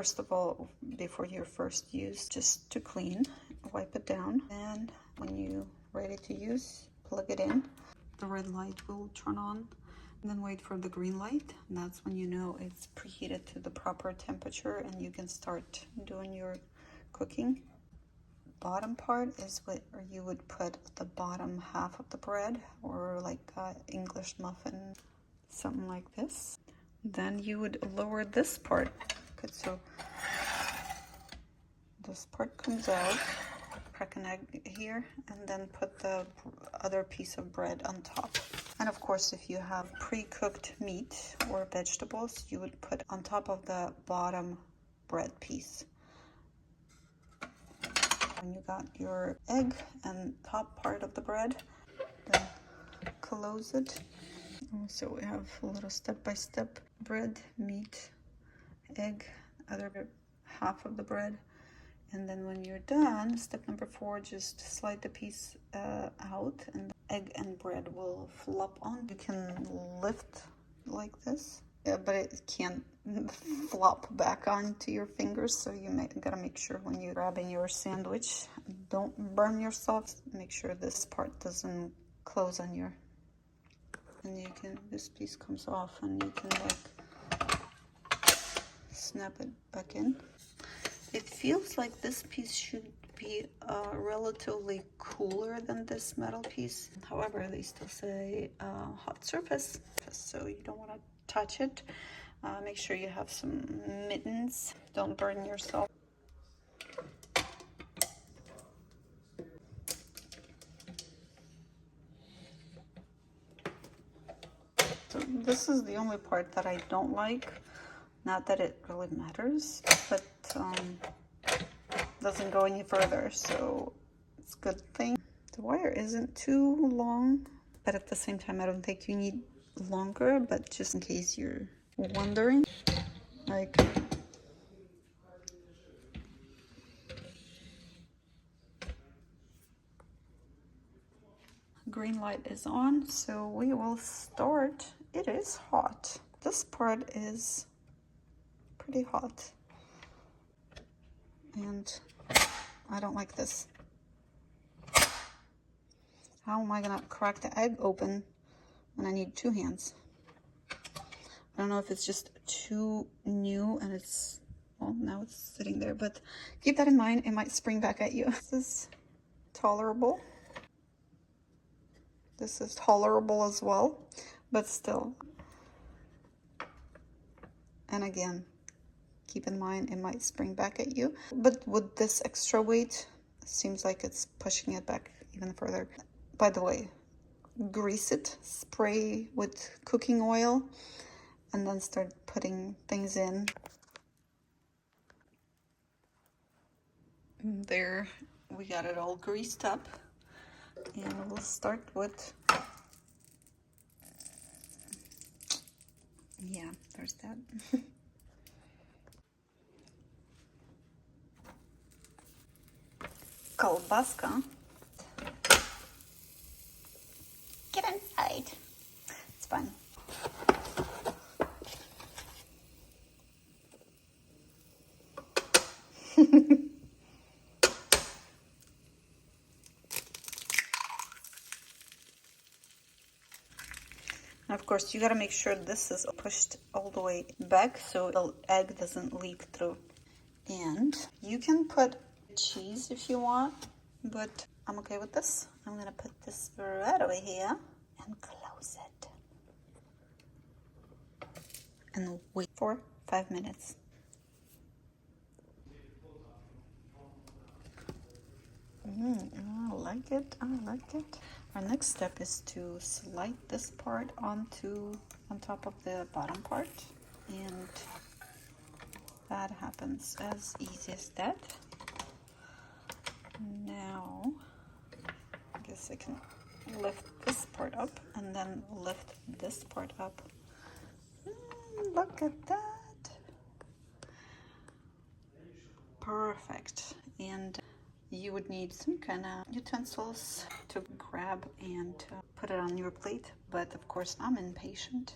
First of all, before your first use, just to clean, wipe it down. And when you're ready to use, plug it in. The red light will turn on, and then wait for the green light. And that's when you know it's preheated to the proper temperature and you can start doing your cooking. Bottom part is where you would put the bottom half of the bread, or like English muffin, something like this. Then you would lower this part. Okay, so this part comes out, crack an egg here, and then put the other piece of bread on top. And of course, if you have pre-cooked meat or vegetables, you would put on top of the bottom bread piece. When you got your egg and top part of the bread, then close it. So we have a little step-by-step bread, meat, egg, other half of the bread. And then when you're done, step number 4, just slide the piece out and the egg and bread will flop on. You can lift like this, but it can't flop back onto your fingers. So you gotta make sure when you're grabbing your sandwich, don't burn yourself. Make sure this part doesn't close on your, and you can, this piece comes off and you can like snap it back in. It feels like this piece should be relatively cooler than this metal piece. However, they still say hot surface, so you don't want to touch it. Make sure you have some mittens. Don't burn yourself. So this is the only part that I don't like. Not that it really matters, but doesn't go any further, so it's a good thing. The wire isn't too long, but at the same time, I don't think you need longer, but just in case you're wondering, like, green light is on, so we will start. It is hot. This part is pretty hot, and I don't like this. How am I gonna crack the egg open when I need 2 hands? I don't know if it's just too new and it's, well, now it's sitting there, but keep that in mind. It might spring back at you. This is tolerable. This is tolerable as well, but still. And again, keep in mind, it might spring back at you. But with this extra weight, it seems like it's pushing it back even further. By the way, grease it, spray with cooking oil, and then start putting things in. There, we got it all greased up. And we'll start with, yeah, there's that. Колбаска. Get inside. It's fine. And of course, you gotta make sure this is pushed all the way back so the egg doesn't leak through. And you can put cheese if you want, but I'm okay with this. I'm gonna put this right over here and close it. And wait for 5 minutes. I like it, I like it. Our next step is to slide this part on top of the bottom part, and that happens as easy as that. Now, I guess I can lift this part up and then lift this part up. Look at that. Perfect. And you would need some kind of utensils to grab and put it on your plate, but of course I'm impatient.